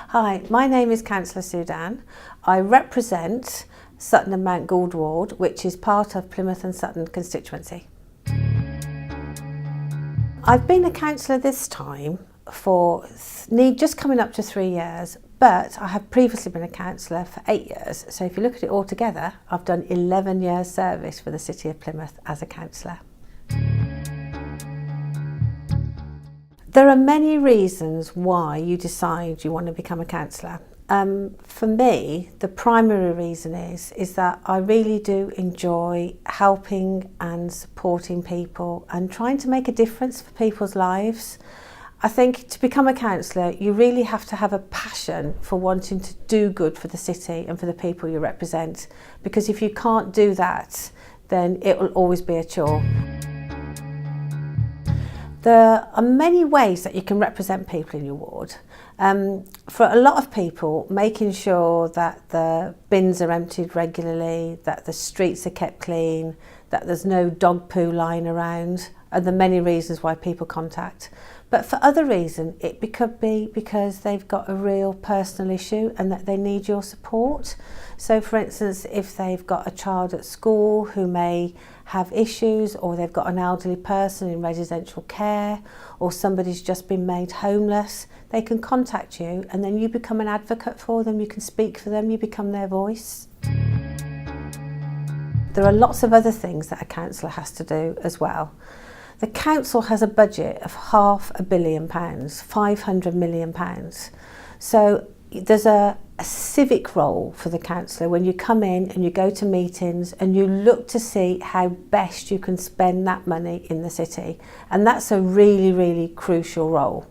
Hi, my name is Councillor Dann. I represent Sutton and Mount Gould ward, which is part of Plymouth and Sutton constituency. I've been a councillor this time for just coming up to 3 years, but I have previously been a councillor for 8 years. So if you look at it all together, I've done 11 years service for the City of Plymouth as a councillor. There are many reasons why you decide you want to become a councillor. For me, the primary reason is that I really do enjoy helping and supporting people and trying to make a difference for people's lives. I think to become a councillor, you really have to have a passion for wanting to do good for the city and for the people you represent, because if you can't do that, then it will always be a chore. There are many ways that you can represent people in your ward. For a lot of people, making sure that the bins are emptied regularly, that the streets are kept clean, that there's no dog poo lying around, are the many reasons why people contact. But for other reasons, it could be because they've got a real personal issue and that they need your support. So for instance, if they've got a child at school who may have issues, or they've got an elderly person in residential care, or somebody's just been made homeless, they can contact you and then you become an advocate for them, you can speak for them, you become their voice. There are lots of other things that a councillor has to do as well. The council has a budget of £500 million, £500 million. So there's a civic role for the councillor when you come in and you go to meetings and you look to see how best you can spend that money in the city. And that's a really, really crucial role.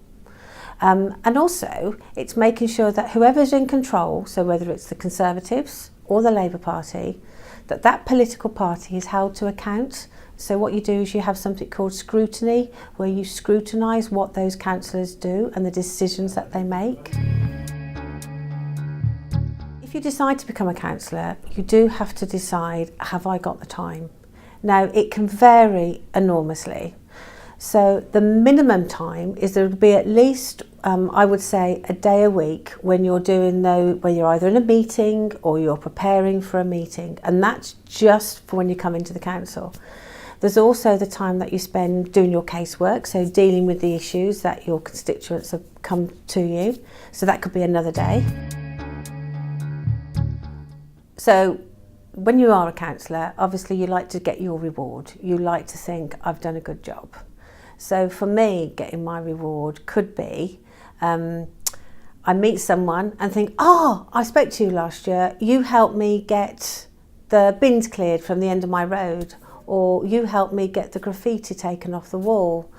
And also it's making sure that whoever's in control, so whether it's the Conservatives or the Labour Party, that political party is held to account. So what you do is you have something called scrutiny, where you scrutinise what those councillors do and the decisions that they make. If you decide to become a councillor, you do have to decide, have I got the time? Now, it can vary enormously. So the minimum time is there will be at least, I would say, a day a week when you're where you're either in a meeting or you're preparing for a meeting, and that's just for when you come into the council. There's also the time that you spend doing your casework, so dealing with the issues that your constituents have come to you. So that could be another day. So when you are a councillor, obviously you like to get your reward. You like to think, I've done a good job. So for me, getting my reward could be, I meet someone and think, oh, I spoke to you last year. You helped me get the bins cleared from the end of my road, or you helped me get the graffiti taken off the wall.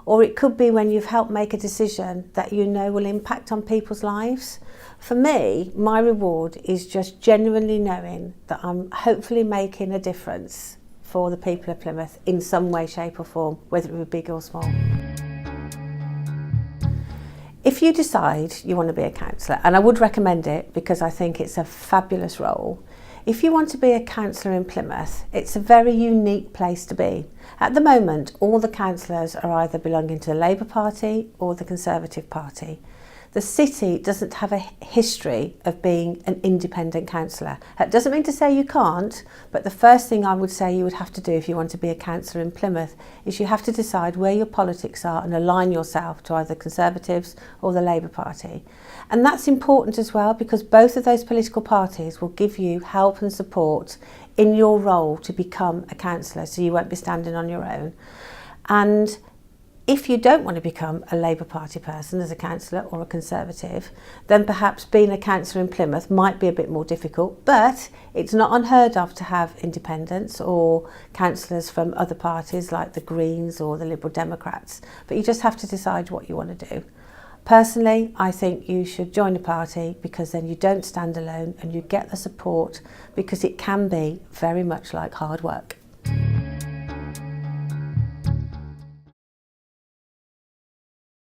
Or it could be when you've helped make a decision that you know will impact on people's lives. For me, my reward is just genuinely knowing that I'm hopefully making a difference for the people of Plymouth in some way, shape or form, whether it be big or small. If you decide you want to be a councillor, and I would recommend it because I think it's a fabulous role, if you want to be a councillor in Plymouth, it's a very unique place to be. At the moment, all the councillors are either belonging to the Labour Party or the Conservative Party. The city doesn't have a history of being an independent councillor. That doesn't mean to say you can't, but the first thing I would say you would have to do if you want to be a councillor in Plymouth is you have to decide where your politics are and align yourself to either the Conservatives or the Labour Party. And that's important as well, because both of those political parties will give you help and support in your role to become a councillor, so you won't be standing on your own. And if you don't want to become a Labour Party person as a councillor or a Conservative, then perhaps being a councillor in Plymouth might be a bit more difficult, but it's not unheard of to have independents or councillors from other parties like the Greens or the Liberal Democrats, but you just have to decide what you want to do. Personally, I think you should join a party, because then you don't stand alone and you get the support, because it can be very much like hard work.